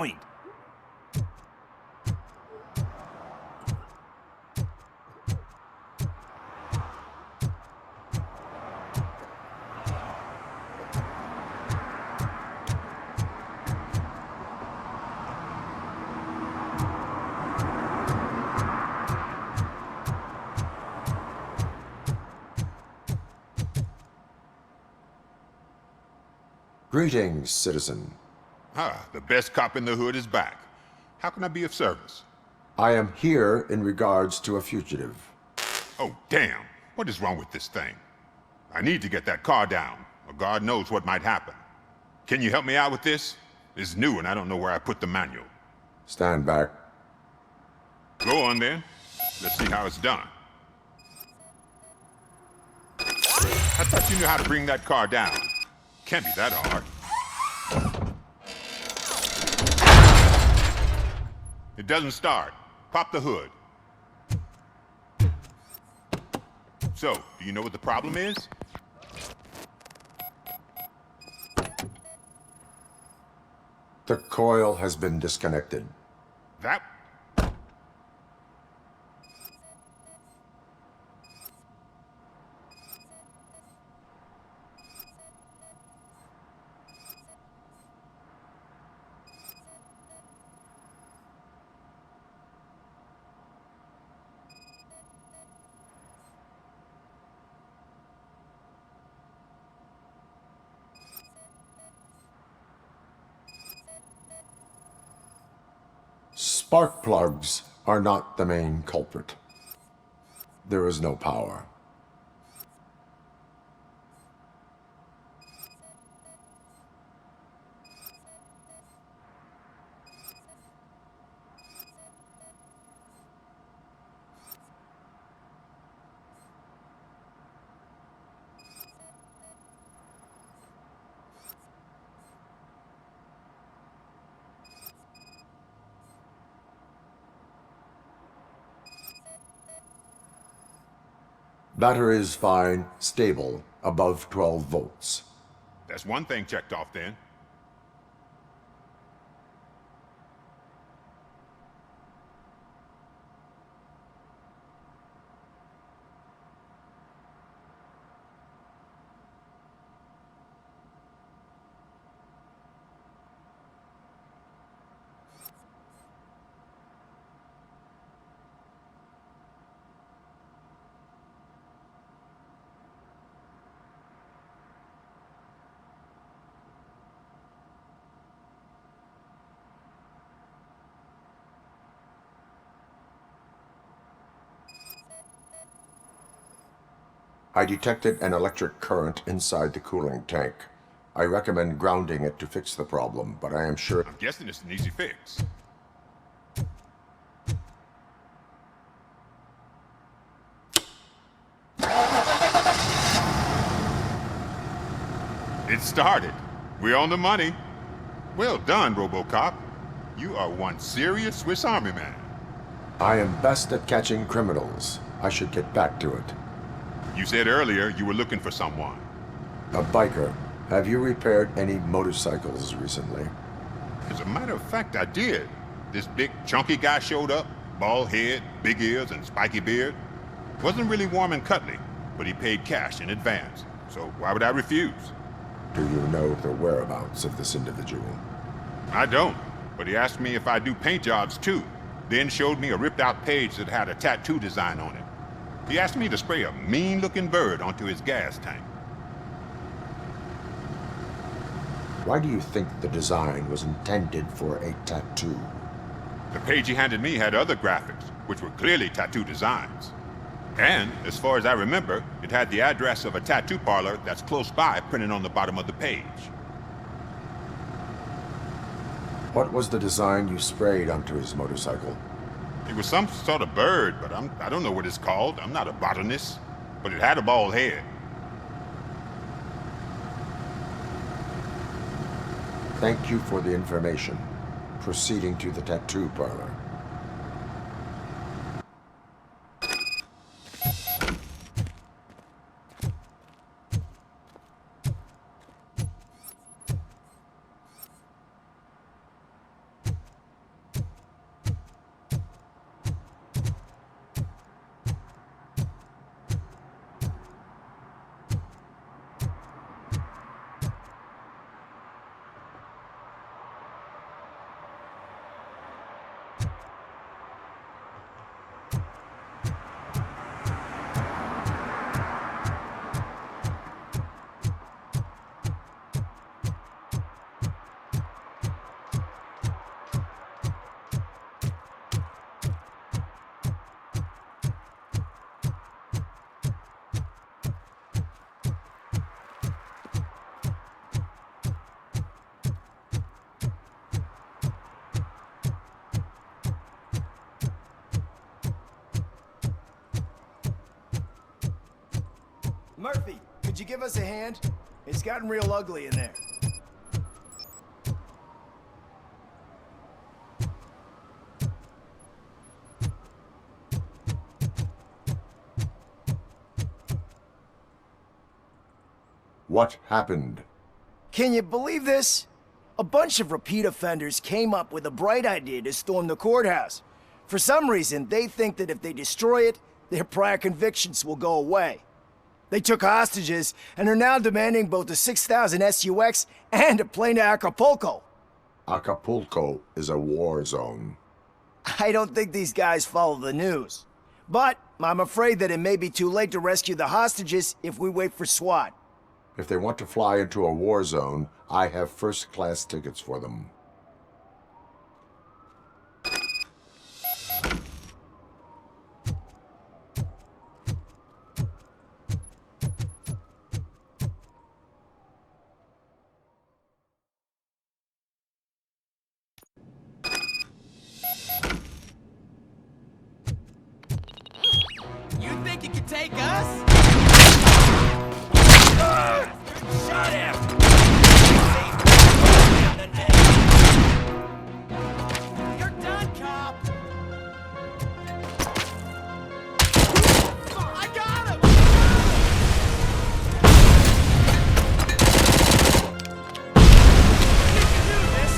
point. Greetings, citizen. Ah, the best cop in the hood is back. How can I be of service? I am here in regards to a fugitive. Oh, damn. What is wrong with this thing? I need to get that car down, or God knows what might happen. Can you help me out with this? It's new and I don't know where I put the manual. Stand back. Go on then. Let's see how it's done. I thought you knew how to bring that car down. Can't be that hard. It doesn't start. Pop the hood. So, do you know what the problem is? The coil has been disconnected. That... Spark plugs are not the main culprit. There is no power. Battery is fine, stable, above 12 volts. That's one thing checked off then. I detected an electric current inside the cooling tank. I recommend grounding it to fix the problem, but I am sure... I'm guessing it's an easy fix. It started. We're on the money. Well done, RoboCop. You are one serious Swiss Army man. I am best at catching criminals. I should get back to it. You said earlier you were looking for someone. A biker. Have you repaired any motorcycles recently? As a matter of fact, I did. This big, chunky guy showed up. Bald head, big ears, and spiky beard. Wasn't really warm and cuddly, but he paid cash in advance. So why would I refuse? Do you know the whereabouts of this individual? I don't, but he asked me if I do paint jobs too. Then showed me a ripped-out page that had a tattoo design on it. He asked me to spray a mean-looking bird onto his gas tank. Why do you think the design was intended for a tattoo? The page he handed me had other graphics, which were clearly tattoo designs. And, as far as I remember, it had the address of a tattoo parlor that's close by printed on the bottom of the page. What was the design you sprayed onto his motorcycle? It was some sort of bird, but I don't know what it's called. I'm not a botanist. But it had a bald head. Thank you for the information. Proceeding to the tattoo parlor. give us a hand? It's gotten real ugly in there. What happened? Can you believe this? A bunch of repeat offenders came up with a bright idea to storm the courthouse. For some reason, they think that if they destroy it, their prior convictions will go away. They took hostages and are now demanding both a 6,000 SUX and a plane to Acapulco. Acapulco is a war zone. I don't think these guys follow the news. But I'm afraid that it may be too late to rescue the hostages if we wait for SWAT. If they want to fly into a war zone, I have first-class tickets for them. You think you can take us? Shot him! You're done, cop! I got him! You can do this!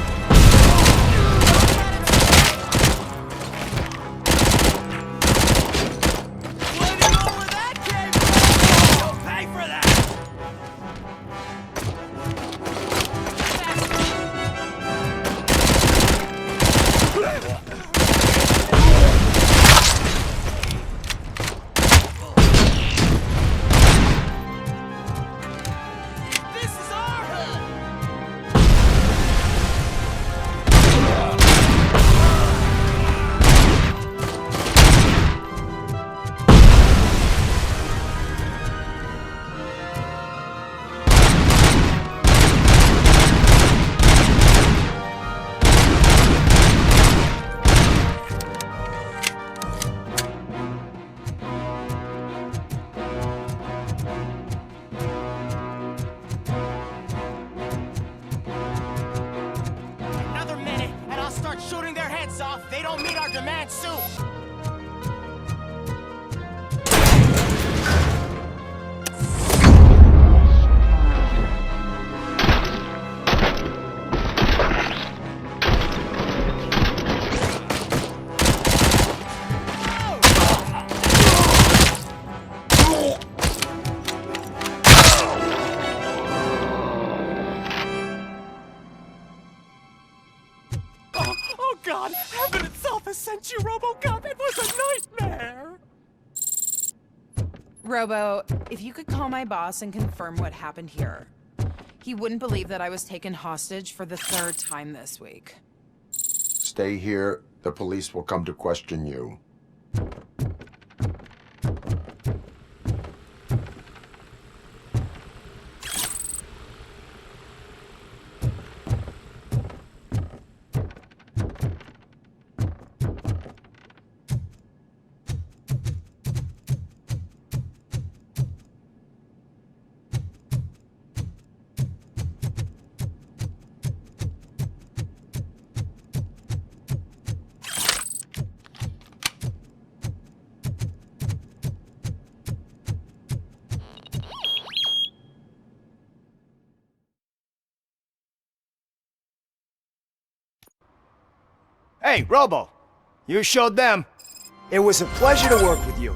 Let me know where that came from! You'll pay for that! This is our hood! Another minute, and I'll start shooting their heads off. They don't meet our demands soon. Oh God, heaven itself has sent you, RoboCop. It was a nightmare. Robo, if you could call my boss and confirm what happened here. He wouldn't believe that I was taken hostage for the 3rd time this week. Stay here. The police will come to question you. Hey, Robo! You showed them. It was a pleasure to work with you.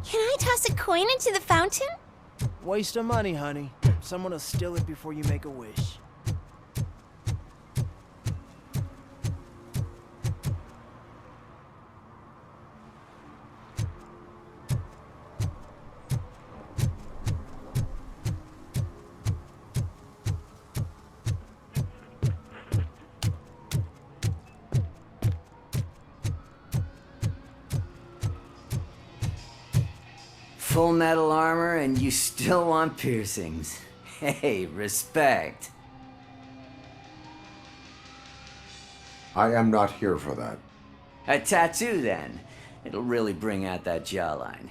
Can I toss a coin into the fountain? Waste of money, honey. Someone will steal it before you make a wish. full metal armor and you still want piercings. Hey, respect. I am not here for that. A tattoo, then. It'll really bring out that jawline.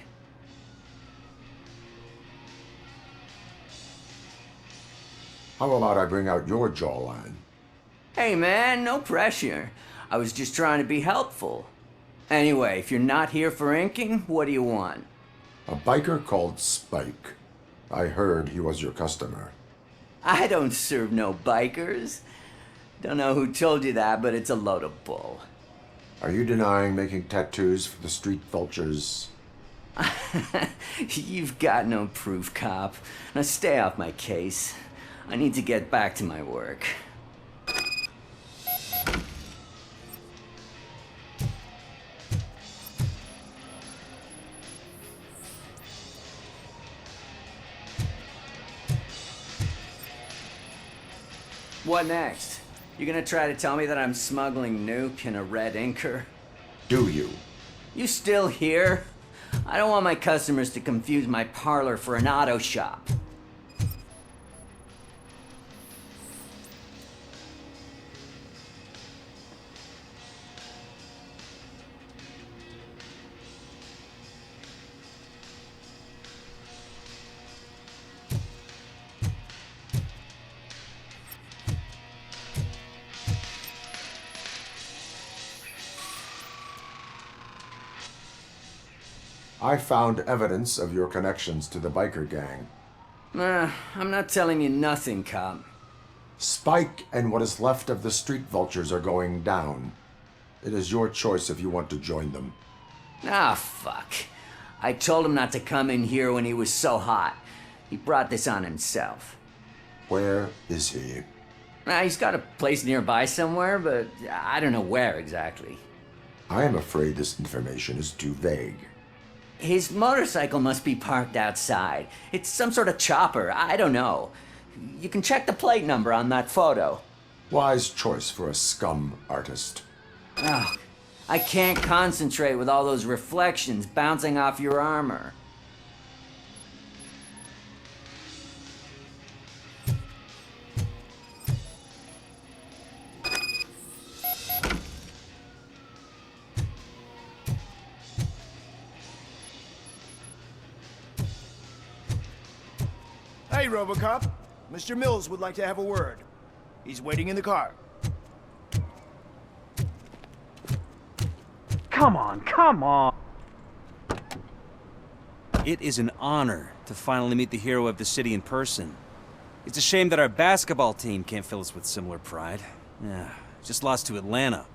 How about I bring out your jawline? Hey, man, no pressure. I was just trying to be helpful. Anyway, if you're not here for inking, what do you want? A biker called Spike. I heard he was your customer. I don't serve no bikers. Don't know who told you that, but it's a load of bull. Are you denying making tattoos for the street vultures? You've got no proof, cop. Now stay off my case. I need to get back to my work. What next? You gonna try to tell me that I'm smuggling nuke in a red inker? Do you? You still here? I don't want my customers to confuse my parlor for an auto shop. I found evidence of your connections to the biker gang. I'm not telling you nothing, cop. Spike and what is left of the street vultures are going down. It is your choice if you want to join them. Ah, fuck. I told him not to come in here when he was so hot. He brought this on himself. Where is he? He's got a place nearby somewhere, but I don't know where exactly. I am afraid this information is too vague. His motorcycle must be parked outside. It's some sort of chopper, I don't know. You can check the plate number on that photo. Wise choice for a scum artist. Oh, I can't concentrate with all those reflections bouncing off your armor. Hey, RoboCop. Mr. Mills would like to have a word. He's waiting in the car. Come on, come on! It is an honor to finally meet the hero of the city in person. It's a shame that our basketball team can't fill us with similar pride. Yeah, just lost to Atlanta.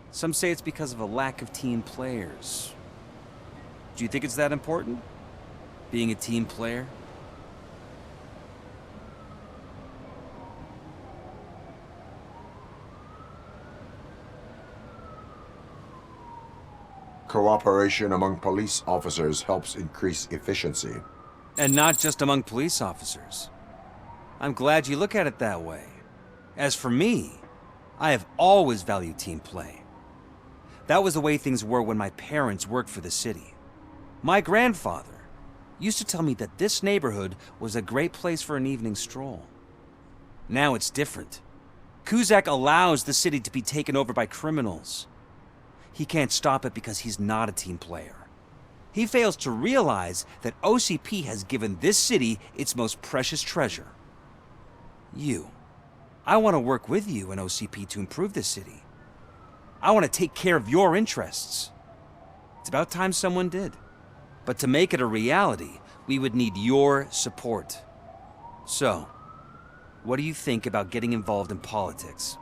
Some say it's because of a lack of team players. Do you think it's that important? Being a team player? Cooperation among police officers helps increase efficiency. And not just among police officers. I'm glad you look at it that way. As for me, I have always valued team play. That was the way things were when my parents worked for the city. My grandfather used to tell me that this neighborhood was a great place for an evening stroll. Now it's different. Cusack allows the city to be taken over by criminals. He can't stop it because he's not a team player. He fails to realize that OCP has given this city its most precious treasure. You. I want to work with you and OCP to improve this city. I want to take care of your interests. It's about time someone did. But to make it a reality, we would need your support. So, what do you think about getting involved in politics?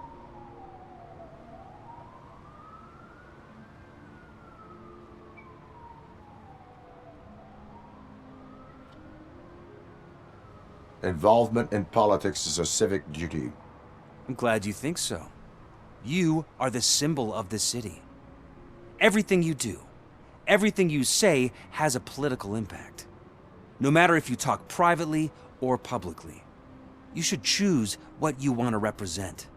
Involvement in politics is a civic duty. I'm glad you think so. You are the symbol of the city. Everything you do, everything you say has a political impact. No matter if you talk privately or publicly. You should choose what you want to represent.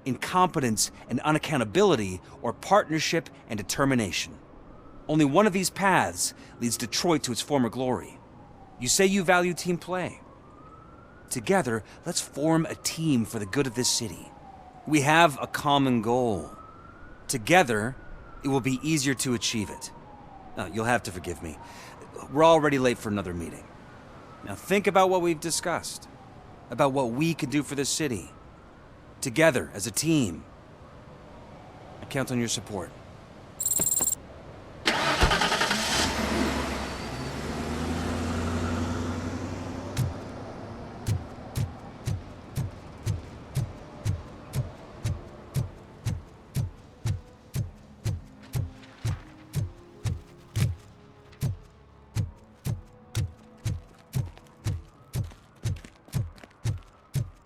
Incompetence and unaccountability, or partnership and determination. Only one of these paths leads Detroit to its former glory. You say you value team play. Together, let's form a team for the good of this city. We have a common goal. Together, it will be easier to achieve it. You'll have to forgive me. We're already late for another meeting. Now think about what we've discussed. About what we can do for this city. Together, as a team. I count on your support.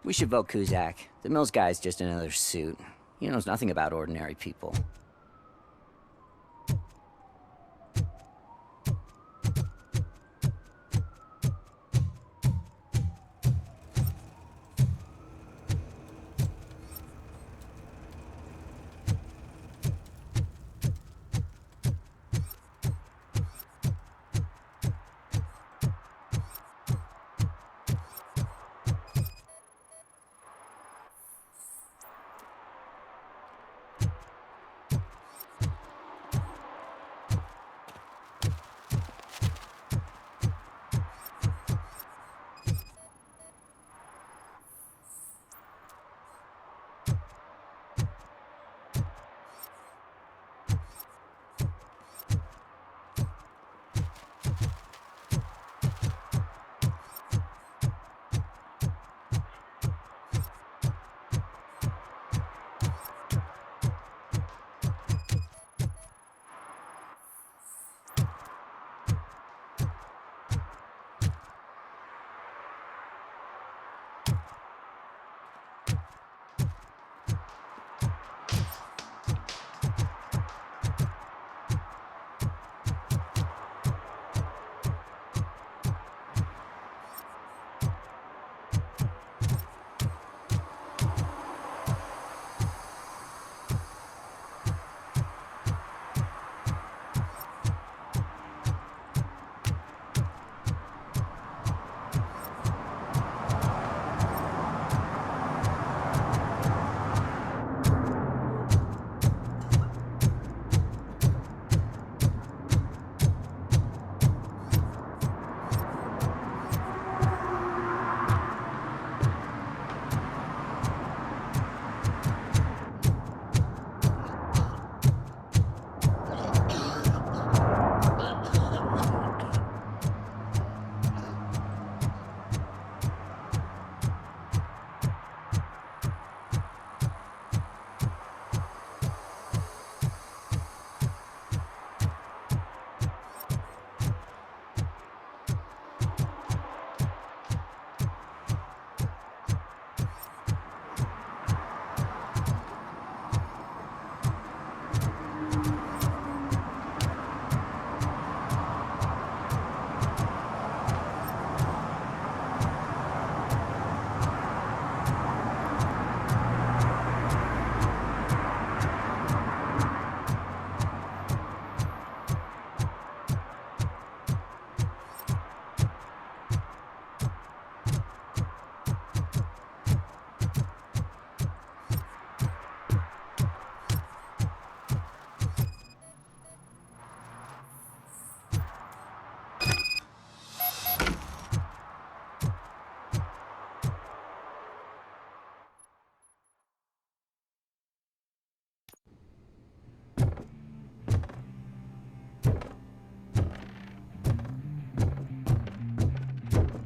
We should vote Kuzak. The Mills guy's just another suit. He knows nothing about ordinary people.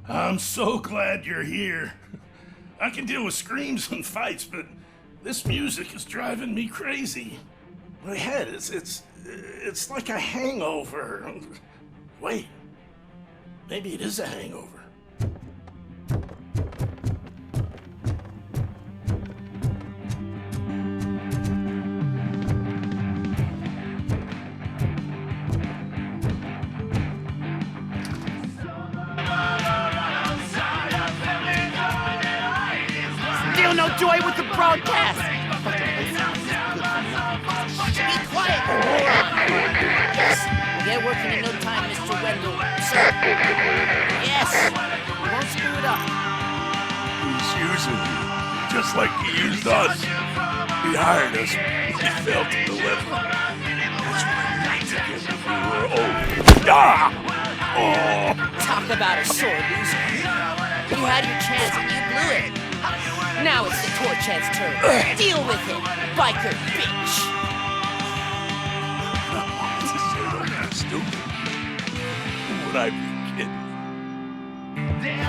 I'm so glad you're here. I can deal with screams and fights, but this music is driving me crazy. My head it's like a hangover. Wait, maybe it is a hangover. Still no joy with the broadcast! Be quiet! Yes. using you, just like he used us. He hired us, he failed to deliver. That's why we got together when we were old. Ah! Oh! Talk about a sore loser. You had your chance and you blew it. Now it's the tour chance turn. Deal with it, biker bitch. Say don't be stupid. Would I be kidding?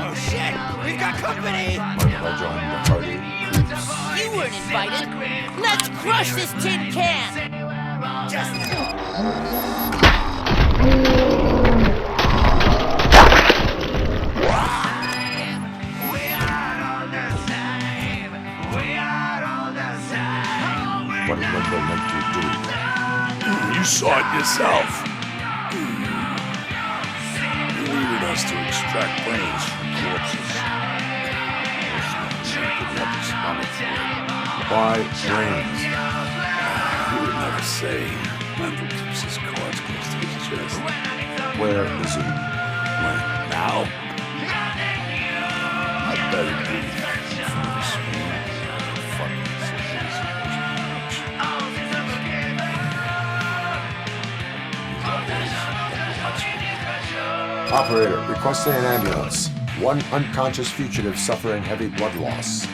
Oh shit! We've got company! Mind if I join the party? You weren't invited. Let's crush this tin can. What did Wendell make you do? You saw it yourself. You needed us to extract brains from corpses. Why brains? He would never say. Wendell keeps his cards close to his chest. Where is he? When? Now? I better be from the screen. Fucking Operator, requesting an ambulance. One unconscious fugitive suffering heavy blood loss.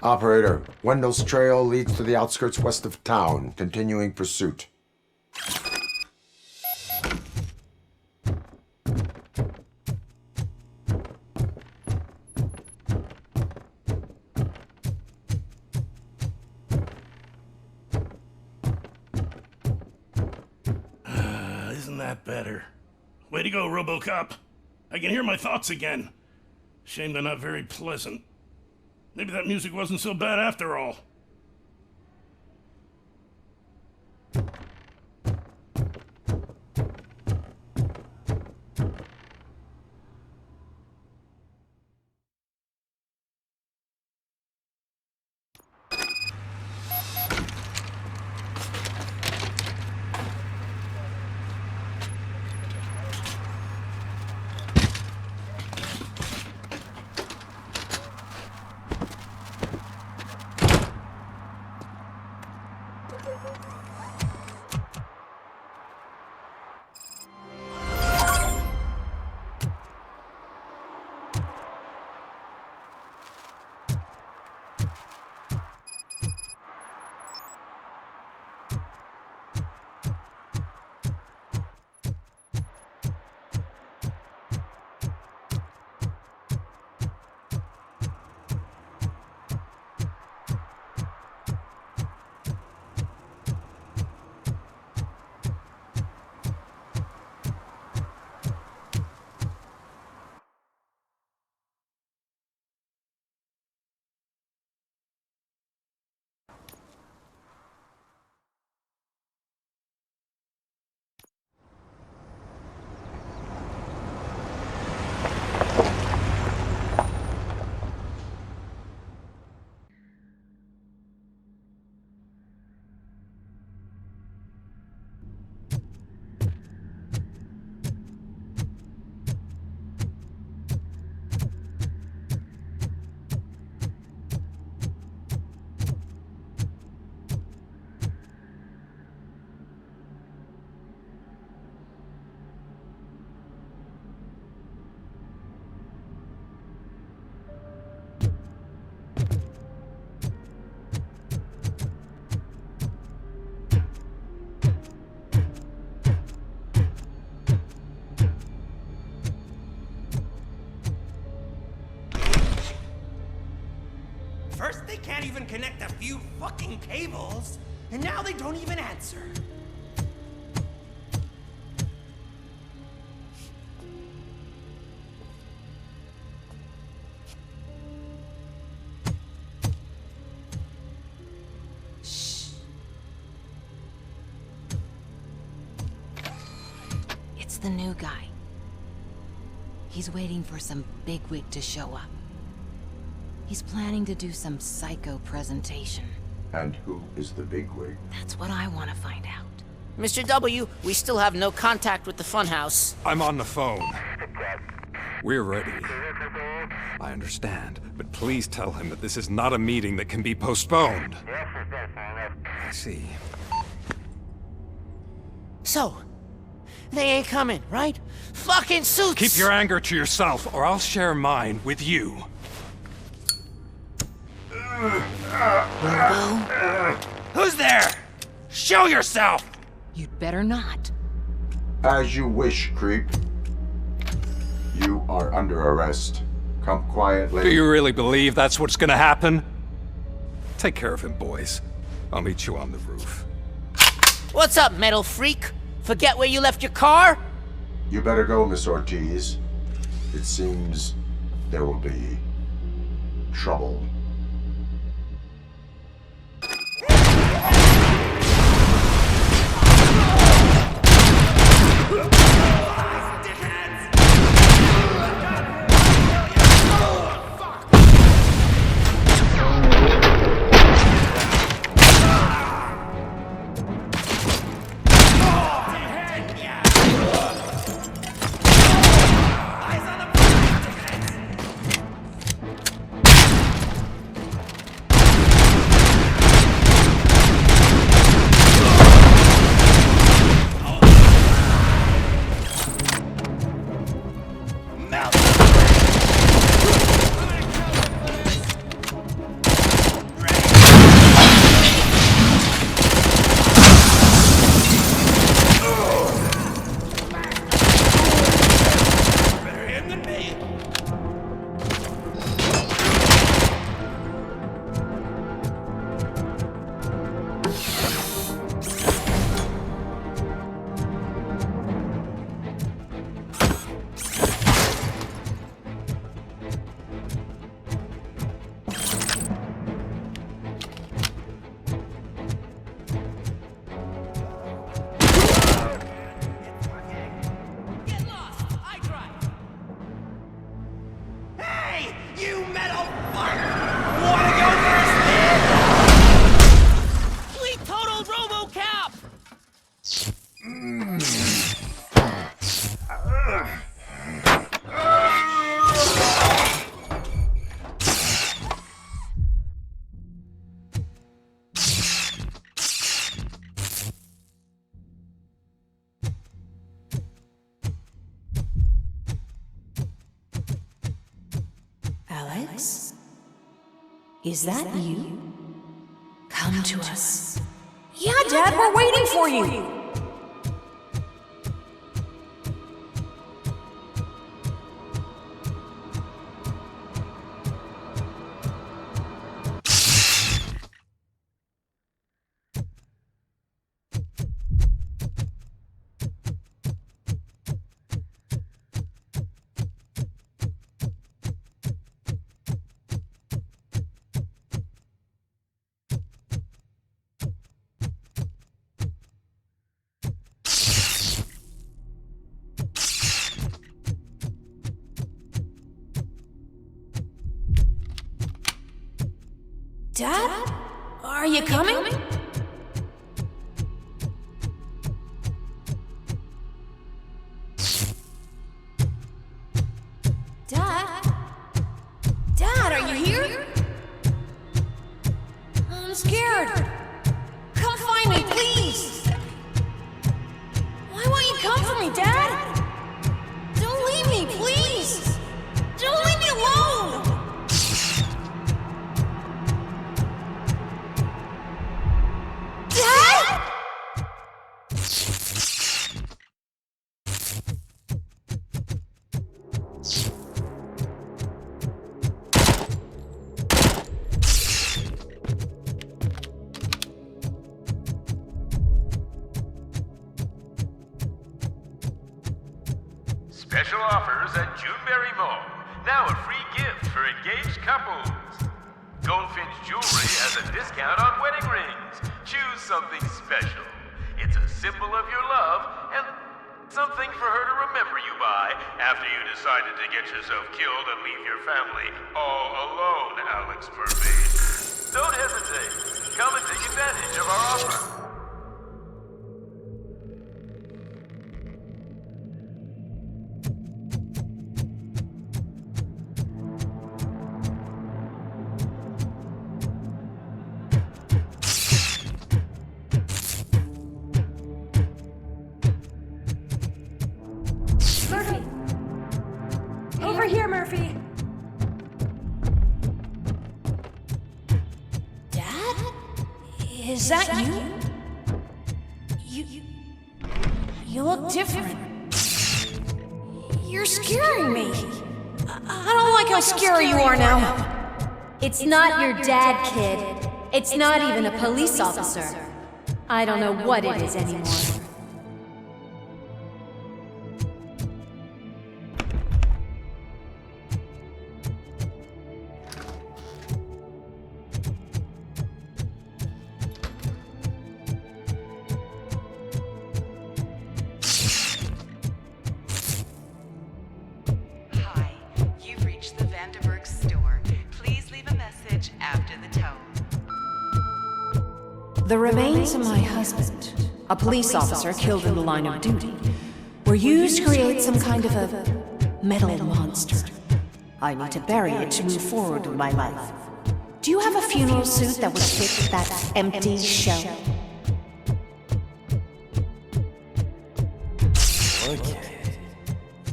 Operator, Wendell's trail leads to the outskirts west of town, continuing pursuit. Isn't that better? Way to go, RoboCop. I can hear my thoughts again. Shame they're not very pleasant. Maybe that music wasn't so bad after all. can't even connect a few fucking cables, and now they don't even answer. It's the new guy. He's waiting for some bigwig to show up. He's planning to do some psycho presentation. And who is the bigwig? That's what I want to find out. Mr. W, we still have no contact with the funhouse. I'm on the phone. We're ready. I understand, but please tell him that this is not a meeting that can be postponed. I see. So, they ain't coming, right? Fucking suits! Keep your anger to yourself, or I'll share mine with you. Robo? Who's there? Show yourself! You'd better not. As you wish, creep. You are under arrest. Come quietly. Do you really believe that's what's gonna happen? Take care of him, boys. I'll meet you on the roof. What's up, metal freak? Forget where you left your car? You better go, Miss Ortiz. It seems there will be trouble. Alex? Is that you? Come to us. Yeah, Dad, we're waiting for you. Dad? Are you coming? Dad? Dad, are you here? I'm scared. Come find me, please. Why won't you come for me, Dad? Don't leave me, please. Don't leave me alone. Special offers at Juneberry Mall. Now a free gift for engaged couples. Goldfinch Jewelry has a discount on wedding rings. Choose something special. It's a symbol of your love and something for her to remember you by after you decided to get yourself killed and leave your family all alone, Alex Murphy. Don't hesitate. Come and take advantage of our offer. Murphy! Over here, Murphy! Dad? Is that you? You look different. You're scaring me. I don't like how scary you are now. It's not your dad, kid. It's not even a police officer. I don't know what it is anymore. The remains of my husband, a police officer killed in the line of duty, were used to create some kind of a metal monster. I need to bury it to move forward with my life. Do you have a funeral suit that would fit that empty shell? Okay.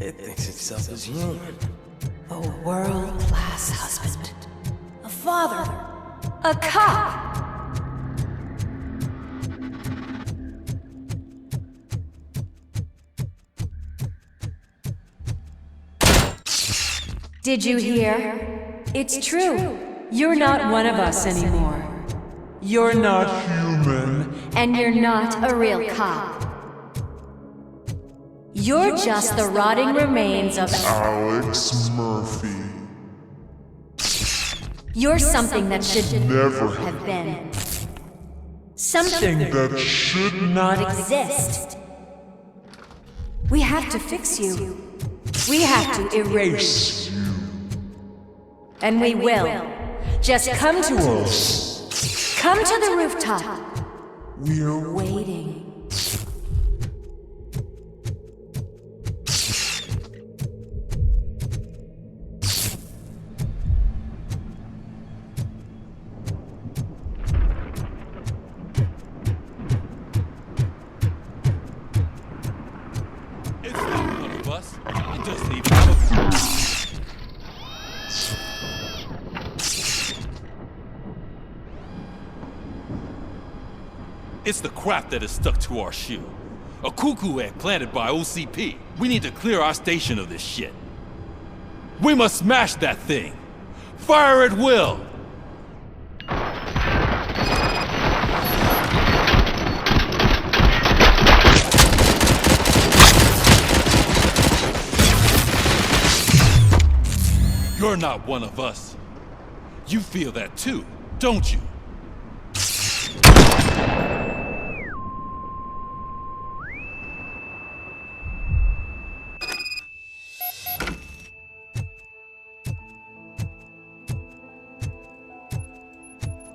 It thinks itself as human. A world-class husband. A father. A cop. Did you hear? It's true. You're not one of us anymore. You're not human. And you're not a real cop. You're just the rotting remains of Alex Murphy. You're something that should Never have been. Something that should not exist. We have to fix you. We have to erase you. And we will. Just come to us. Come to the rooftop. We're waiting. It's not one of us. It doesn't even have a... It's the crap that is stuck to our shoe. A cuckoo egg planted by OCP. We need to clear our station of this shit. We must smash that thing. Fire at will. You're not one of us. You feel that too, don't you?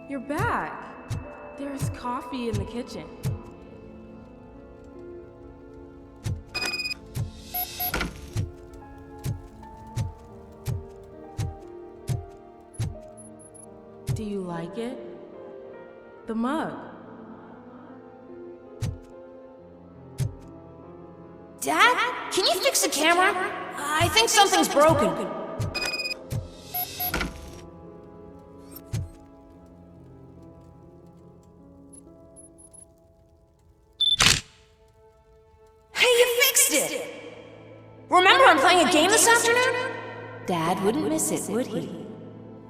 You're back. There's coffee in the kitchen. Do you like it? The mug. Dad? Can you fix the camera? I think something's broken. Remember I'm playing a game this afternoon? Dad wouldn't miss it, would he?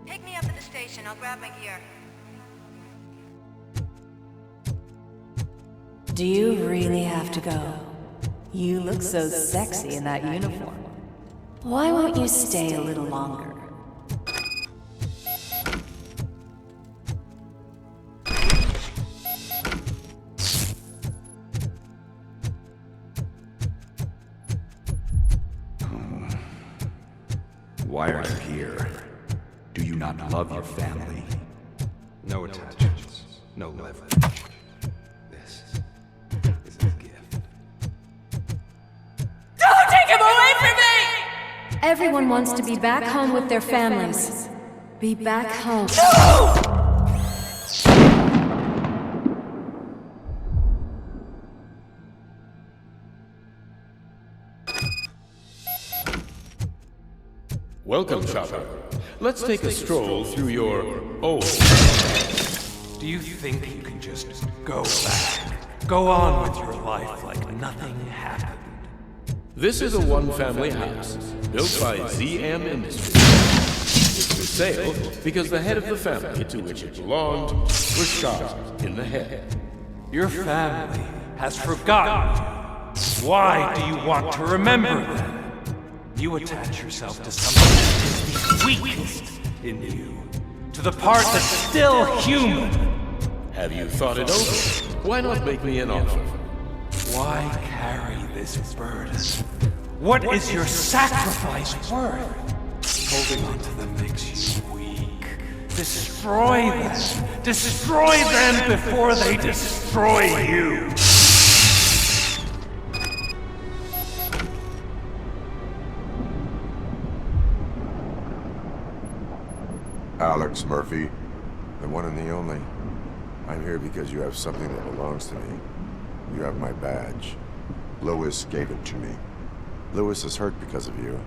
Pick me up at the station. I'll grab my gear. Do you really have to go? You look so sexy in that uniform. Why won't you stay a little longer? Why are you here? Do you not love your family? No attachments, no leverage. This is a gift. Don't take him away from me! Everyone wants to be back home with their families. Be back home. Welcome, Chopper. Let's take a stroll through your old... Do you think you can just go back? Go on with your life like nothing happened? This is a one-family house, built by ZM Industries. It's for sale because the head of the family to which it belonged was shot in the head. Your family has forgotten you. Why do you want to remember them? You attach yourself to something that is the weakest in you, to the part that's still human. Have you thought it over? Why not make me an offer? Why carry this burden? What is your sacrifice worth? Holding on to them makes you weak. Destroy them. Destroy them before they destroy you. Alex Murphy, the one and the only. I'm here because you have something that belongs to me. You have my badge. Lewis gave it to me. Lewis is hurt because of you.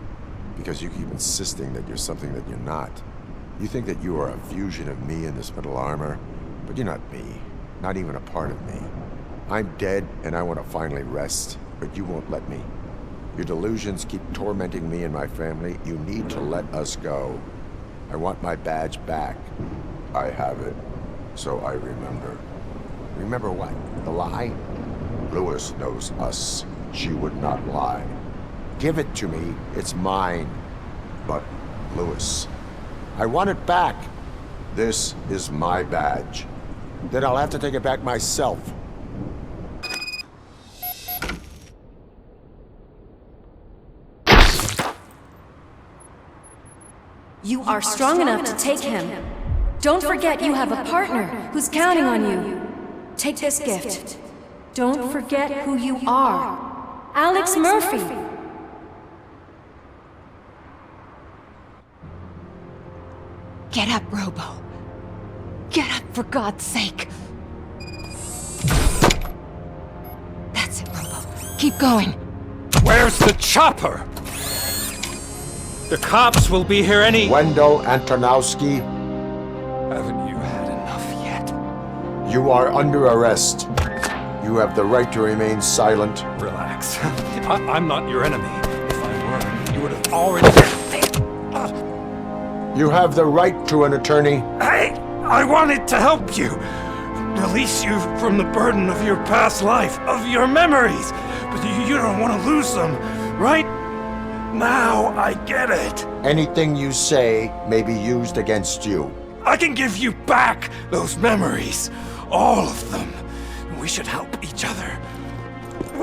Because you keep insisting that you're something that you're not. You think that you are a fusion of me in this metal armor, but you're not me. Not even a part of me. I'm dead and I want to finally rest, but you won't let me. Your delusions keep tormenting me and my family. You need to let us go. I want my badge back. I have it, so I remember. Remember what? The lie? Lewis knows us. She would not lie. Give it to me. It's mine. But, Lewis, I want it back. This is my badge. Then I'll have to take it back myself. You are strong enough to take him. Don't forget you have a partner who's counting on you. Take this gift. Don't forget who you are. Alex Murphy. Get up, Robo. Get up, for God's sake. That's it, Robo. Keep going. Where's the chopper? The cops will be here any... Wendell Antonowski. Haven't you had enough yet? You are under arrest. You have the right to remain silent. Relax. I'm not your enemy. If I were, you would have already... You have the right to an attorney. I wanted to help you. Release you from the burden of your past life, of your memories. But you don't want to lose them, right? Now I get it. Anything you say may be used against you. I can give you back those memories. All of them. We should help each other.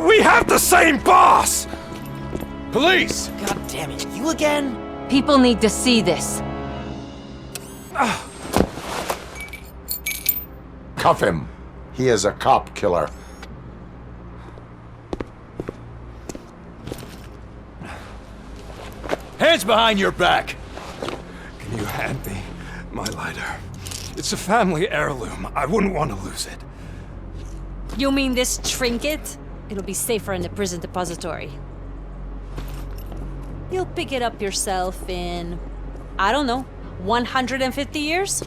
We have the same boss! Police! God damn it, you again? People need to see this. Cuff him. He is a cop killer. Hands behind your back! Can you hand me my lighter? It's a family heirloom. I wouldn't want to lose it. You mean this trinket? It'll be safer in the prison depository. You'll pick it up yourself in, I don't know, 150 years?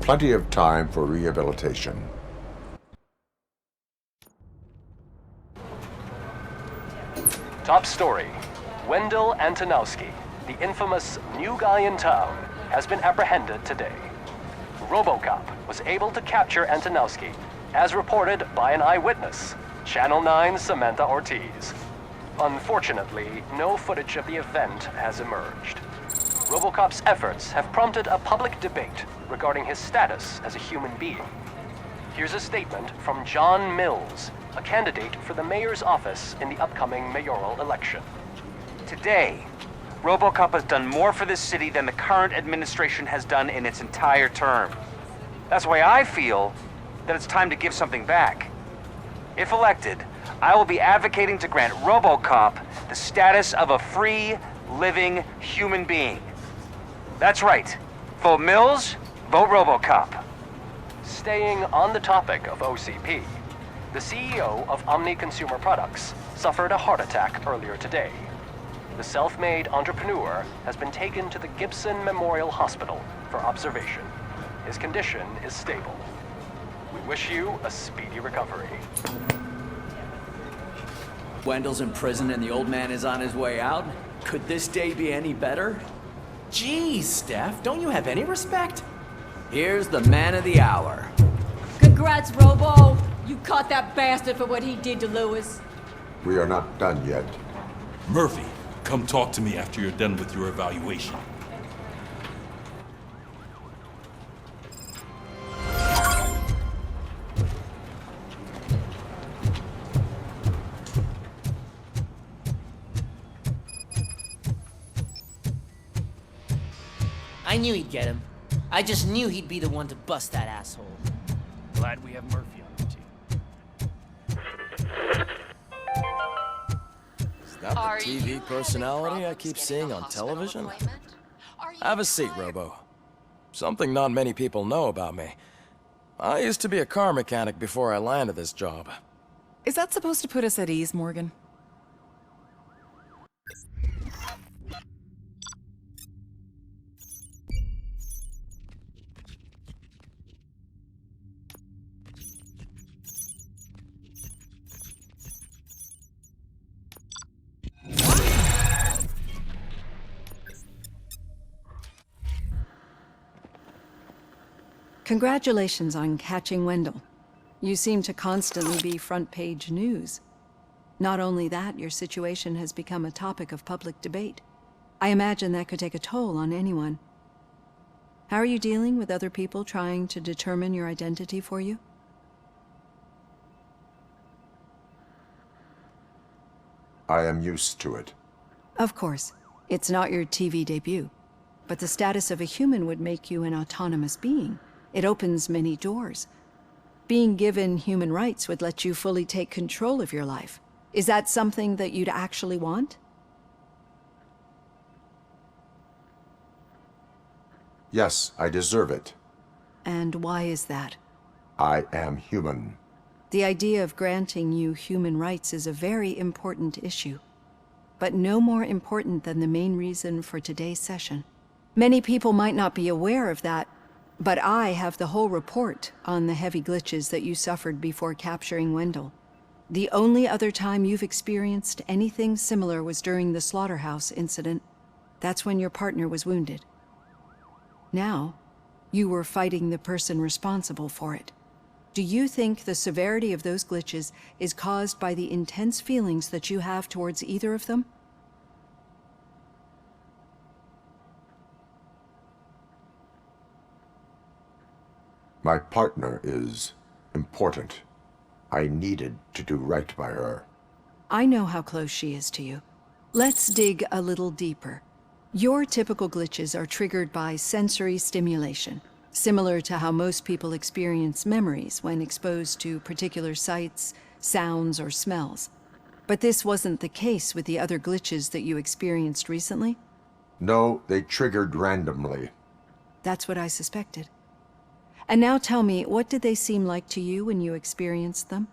Plenty of time for rehabilitation. Top story. Wendell Antonowski, the infamous new guy in town, has been apprehended today. RoboCop was able to capture Antonowski, as reported by an eyewitness, Channel 9's Samantha Ortiz. Unfortunately, no footage of the event has emerged. RoboCop's efforts have prompted a public debate regarding his status as a human being. Here's a statement from John Mills, a candidate for the mayor's office in the upcoming mayoral election. Today, RoboCop has done more for this city than the current administration has done in its entire term. That's why I feel that it's time to give something back. If elected, I will be advocating to grant RoboCop the status of a free, living human being. That's right. Vote Mills, vote RoboCop. Staying on the topic of OCP, the CEO of Omni Consumer Products suffered a heart attack earlier today. The self-made entrepreneur has been taken to the Gibson Memorial Hospital for observation. His condition is stable. We wish you a speedy recovery. Wendell's in prison and the old man is on his way out? Could this day be any better? Jeez, Steph, don't you have any respect? Here's the man of the hour. Congrats, Robo! You caught that bastard for what he did to Lewis. We are not done yet. Murphy, come talk to me after you're done with your evaluation. I knew he'd get him. I just knew he'd be the one to bust that asshole. Glad we have Murphy on the team. Is that the TV personality I keep seeing on television? Have a seat, Robo. Something not many people know about me. I used to be a car mechanic before I landed this job. Is that supposed to put us at ease, Morgan? Congratulations on catching Wendell. You seem to constantly be front-page news. Not only that, your situation has become a topic of public debate. I imagine that could take a toll on anyone. How are you dealing with other people trying to determine your identity for you? I am used to it. Of course. It's not your TV debut. But the status of a human would make you an autonomous being. It opens many doors. Being given human rights would let you fully take control of your life. Is that something that you'd actually want? Yes, I deserve it. And why is that? I am human. The idea of granting you human rights is a very important issue, but no more important than the main reason for today's session. Many people might not be aware of that, but I have the whole report on the heavy glitches that you suffered before capturing Wendell. The only other time you've experienced anything similar was during the slaughterhouse incident. That's when your partner was wounded. Now, you were fighting the person responsible for it. Do you think the severity of those glitches is caused by the intense feelings that you have towards either of them? My partner is important. I needed to do right by her. I know how close she is to you. Let's dig a little deeper. Your typical glitches are triggered by sensory stimulation, similar to how most people experience memories when exposed to particular sights, sounds, or smells. But this wasn't the case with the other glitches that you experienced recently? No, they triggered randomly. That's what I suspected. And now tell me, what did they seem like to you when you experienced them?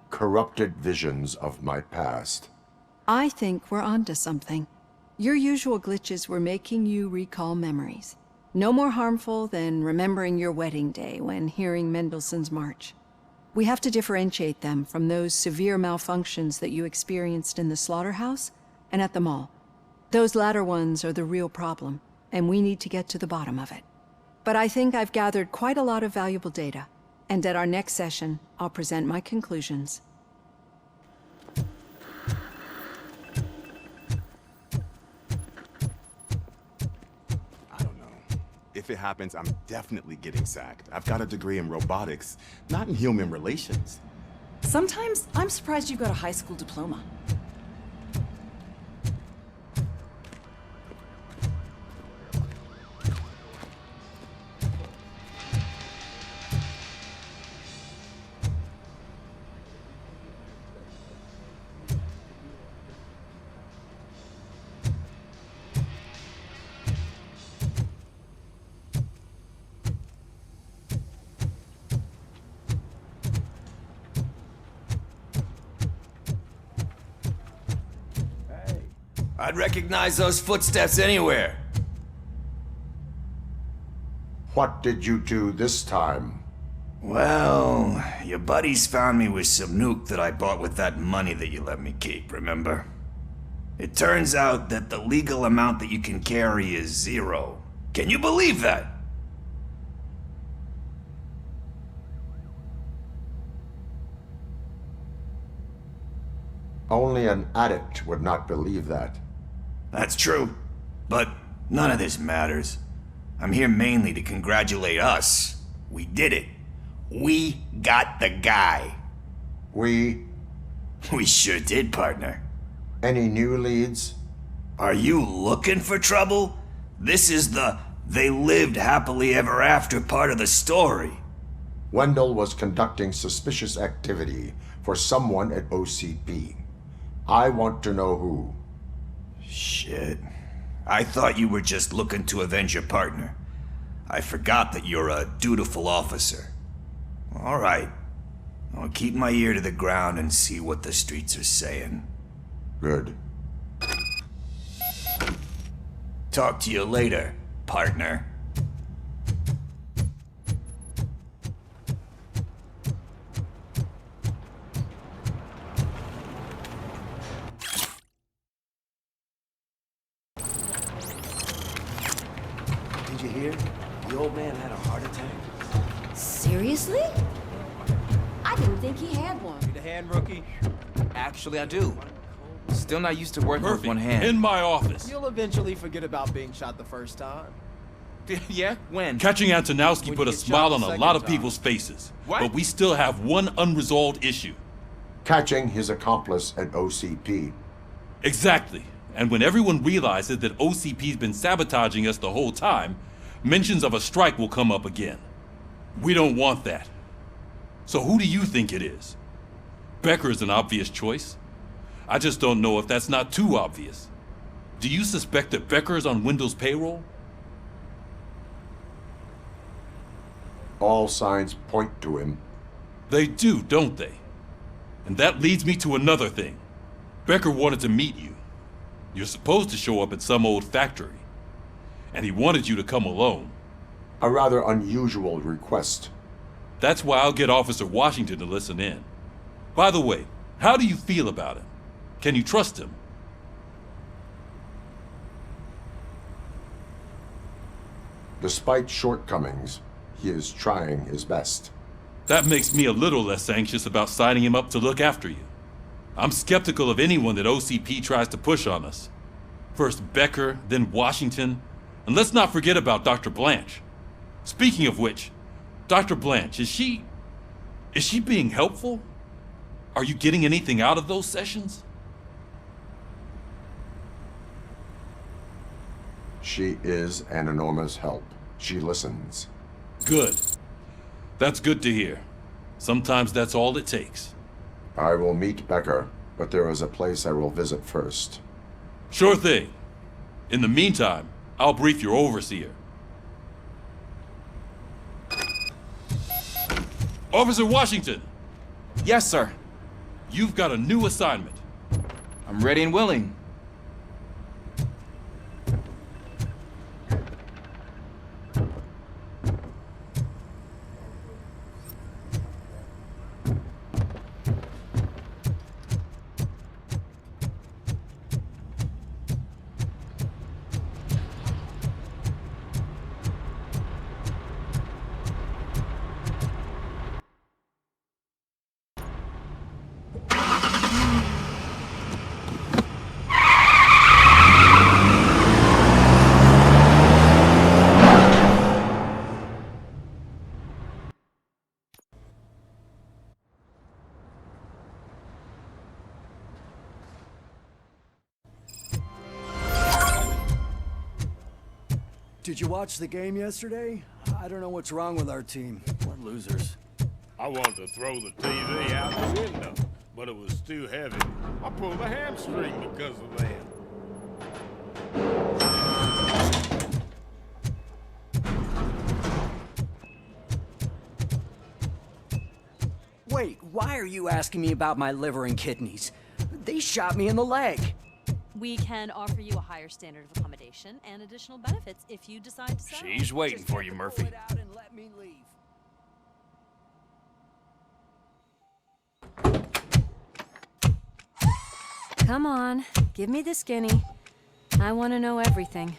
Corrupted visions of my past. I think we're onto something. Your usual glitches were making you recall memories. No more harmful than remembering your wedding day when hearing Mendelssohn's March. We have to differentiate them from those severe malfunctions that you experienced in the slaughterhouse and at the mall. Those latter ones are the real problem, and we need to get to the bottom of it. but I think I've gathered quite a lot of valuable data. And at our next session, I'll present my conclusions. If it happens, I'm definitely getting sacked. I've got a degree in robotics, not in human relations. Sometimes I'm surprised you got a high school diploma. I'd recognize those footsteps anywhere. What did you do this time? Well, your buddies found me with some nuke that I bought with that money that you let me keep, remember? It turns out that the legal amount that you can carry is 0. Can you believe that? Only an addict would not believe that. That's true, but none of this matters. I'm here mainly to congratulate us. We did it. We got the guy. We sure did, partner. Any new leads? Are you looking for trouble? This is the "they lived happily ever after" part of the story. Wendell was conducting suspicious activity for someone at OCP. I want to know who. Shit. I thought you were just looking to avenge your partner. I forgot that you're a dutiful officer. All right. I'll keep my ear to the ground and see what the streets are saying. Good. Talk to you later, partner. Did you hear? The old man had a heart attack. Seriously? I didn't think he had one. Need a hand, rookie? Actually, I do. Still not used to working with Murphy, one hand. in my office. You'll eventually forget about being shot the first time. Yeah? When? Catching Antonowski When put you a get smile shot on the a second lot of time. people's faces. What? But we still have one unresolved issue. Catching his accomplice at OCP. Exactly. And when everyone realizes that OCP's been sabotaging us the whole time, mentions of a strike will come up again. We don't want that. So who do you think it is? Becker is an obvious choice. I just don't know if that's not too obvious. Do you suspect that Becker is on Wendell's payroll? All signs point to him. They do, don't they? And that leads me to another thing. Becker wanted to meet you. You're supposed to show up at some old factory. And he wanted you to come alone. A rather unusual request. That's why I'll get Officer Washington to listen in. By the way, how do you feel about him? Can you trust him? Despite shortcomings, he is trying his best. That makes me a little less anxious about signing him up to look after you. I'm skeptical of anyone that OCP tries to push on us. First Becker, then Washington, and let's not forget about Dr. Blanche. Speaking of which, Dr. Blanche, is she being helpful? Are you getting anything out of those sessions? She is an enormous help. She listens. Good. That's good to hear. Sometimes that's all it takes. I will meet Becker, but there is a place I will visit first. Sure thing. In the meantime, I'll brief your overseer. Officer Washington! Yes, sir. You've got a new assignment. I'm ready and willing. Did you watch the game yesterday? I don't know what's wrong with our team. What losers. I wanted to throw the TV out the window, but it was too heavy. I pulled a hamstring because of that. Wait, why are you asking me about my liver and kidneys? They shot me in the leg. We can offer you a higher standard of accommodation and additional benefits if you decide to settle. She's waiting for you, Murphy. Come on, give me the skinny. I want to know everything.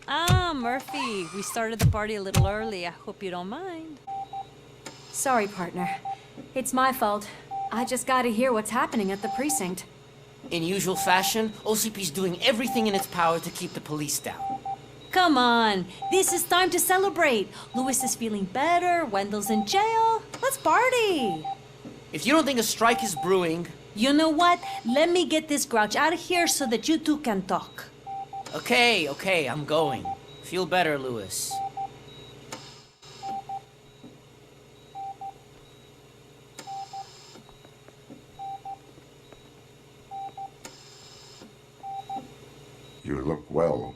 Ah, Murphy, we started the party a little early. I hope you don't mind. Sorry, partner. It's my fault. I just gotta hear what's happening at the precinct. In usual fashion, OCP's doing everything in its power to keep the police down. Come on, this is time to celebrate. Lewis is feeling better, Wendell's in jail. Let's party. If you don't think a strike is brewing... You know what? Let me get this grouch out of here so that you two can talk. Okay, I'm going. Feel better, Lewis. You look well.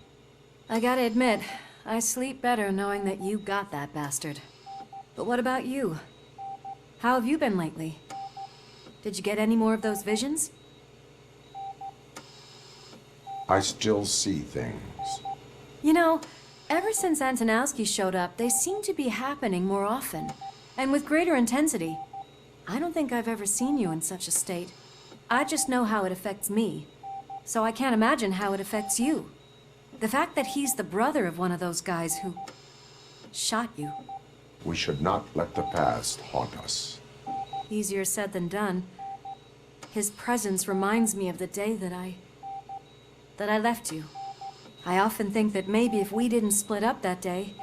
I gotta admit, I sleep better knowing that you got that bastard. But what about you? How have you been lately? Did you get any more of those visions? I still see things. You know, ever since Antonowski showed up, they seem to be happening more often, and with greater intensity. I don't think I've ever seen you in such a state. I just know how it affects me, so I can't imagine how it affects you. The fact that he's the brother of one of those guys who shot you. We should not let the past haunt us. Easier said than done. His presence reminds me of the day that I left you. I often think that maybe if we didn't split up that day,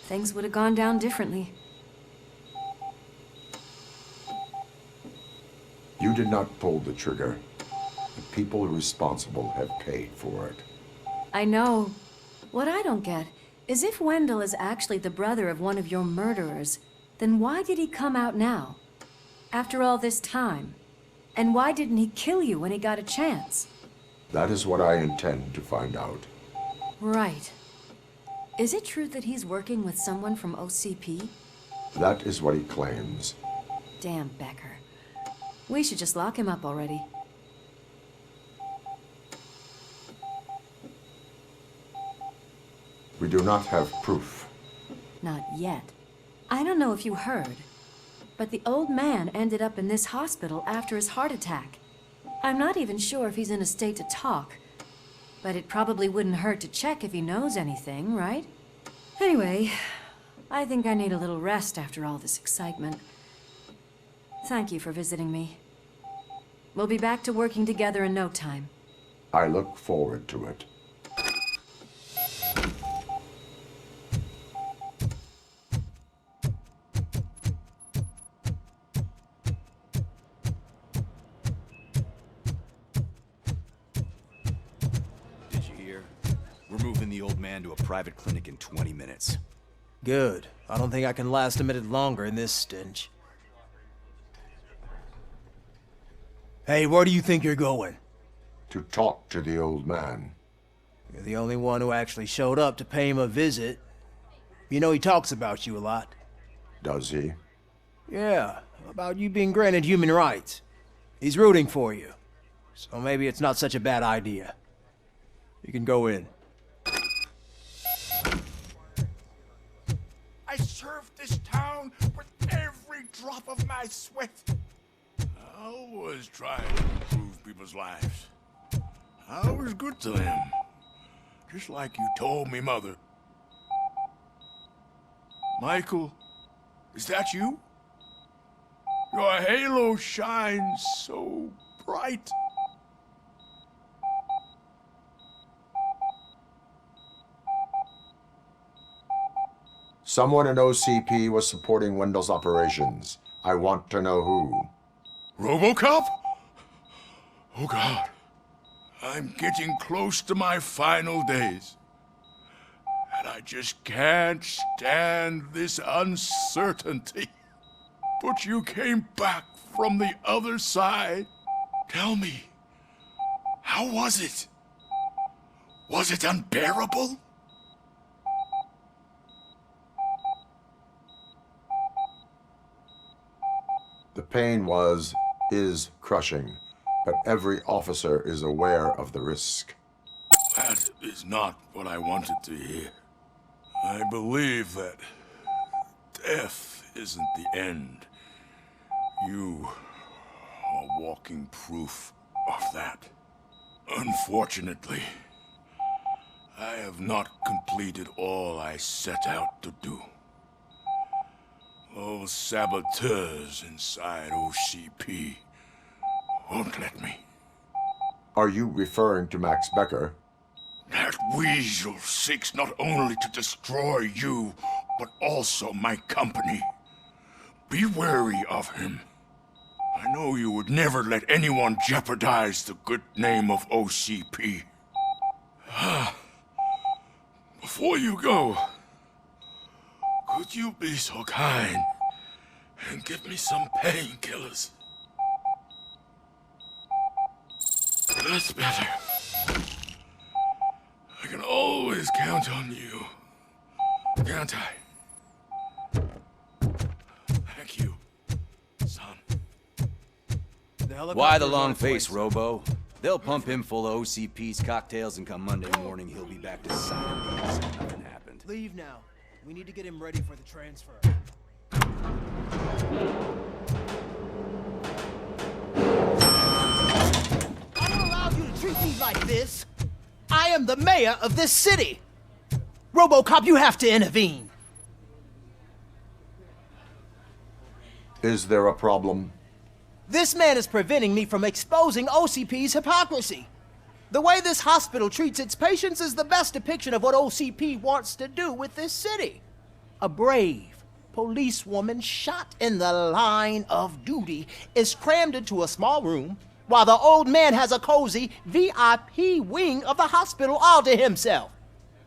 things would have gone down differently. You did not pull the trigger. The people responsible have paid for it. I know. What I don't get is if Wendell is actually the brother of one of your murderers, then why did he come out now? After all this time? And why didn't he kill you when he got a chance? That is what I intend to find out. Right. Is it true that he's working with someone from OCP? That is what he claims. Damn Becker. We should just lock him up already. We do not have proof. Not yet. I don't know if you heard, but the old man ended up in this hospital after his heart attack. I'm not even sure if he's in a state to talk, but it probably wouldn't hurt to check if he knows anything, right? Anyway, I think I need a little rest after all this excitement. Thank you for visiting me. We'll be back to working together in no time. I look forward to it. To a private clinic in 20 minutes. Good. I don't think I can last a minute longer in this stench. Hey, where do you think you're going? To talk to the old man. You're the only one who actually showed up to pay him a visit. You know he talks about you a lot. Does he? Yeah, about you being granted human rights. He's rooting for you. So maybe it's not such a bad idea. You can go in. I served this town with every drop of my sweat. I was trying to improve people's lives. I was good to them. Just like you told me, Mother. Michael, is that you? Your halo shines so bright. Someone in OCP was supporting Wendell's operations. I want to know who. RoboCop? Oh God. I'm getting close to my final days. And I just can't stand this uncertainty. But you came back from the other side. Tell me, how was it? Was it unbearable? The pain is crushing, but every officer is aware of the risk. That is not what I wanted to hear. I believe that death isn't the end. You are walking proof of that. Unfortunately, I have not completed all I set out to do. Those saboteurs inside OCP won't let me. Are you referring to Max Becker? That weasel seeks not only to destroy you, but also my company. Be wary of him. I know you would never let anyone jeopardize the good name of OCP. Before you go, could you be so kind and give me some painkillers? That's better. I can always count on you, can't I? Thank you, son. Why the long face, Robo? They'll pump him full of OCP's cocktails, and come Monday morning, he'll be back to signing as if nothing happened. Leave now. We need to get him ready for the transfer. I don't allow you to treat me like this. I am the mayor of this city. RoboCop, you have to intervene. Is there a problem? This man is preventing me from exposing OCP's hypocrisy. The way this hospital treats its patients is the best depiction of what OCP wants to do with this city. A brave policewoman shot in the line of duty is crammed into a small room, while the old man has a cozy VIP wing of the hospital all to himself.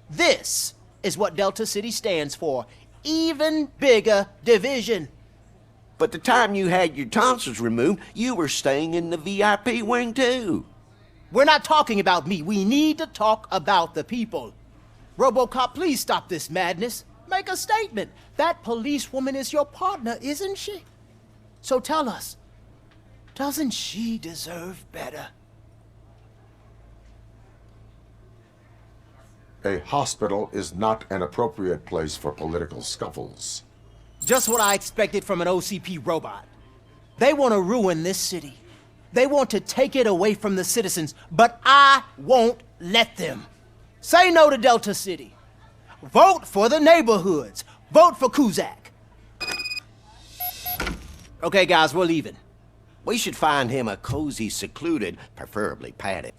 This is what Delta City stands for. Even bigger division. But the time you had your tonsils removed, you were staying in the VIP wing too. We're not talking about me. We need to talk about the people. RoboCop, please stop this madness. Make a statement. That policewoman is your partner, isn't she? So tell us, doesn't she deserve better? A hospital is not an appropriate place for political scuffles. Just what I expected from an OCP robot. They want to ruin this city. They want to take it away from the citizens, but I won't let them. Say no to Delta City. Vote for the neighborhoods. Vote for Kuzak. Okay, guys, we're leaving. We should find him a cozy, secluded, preferably padded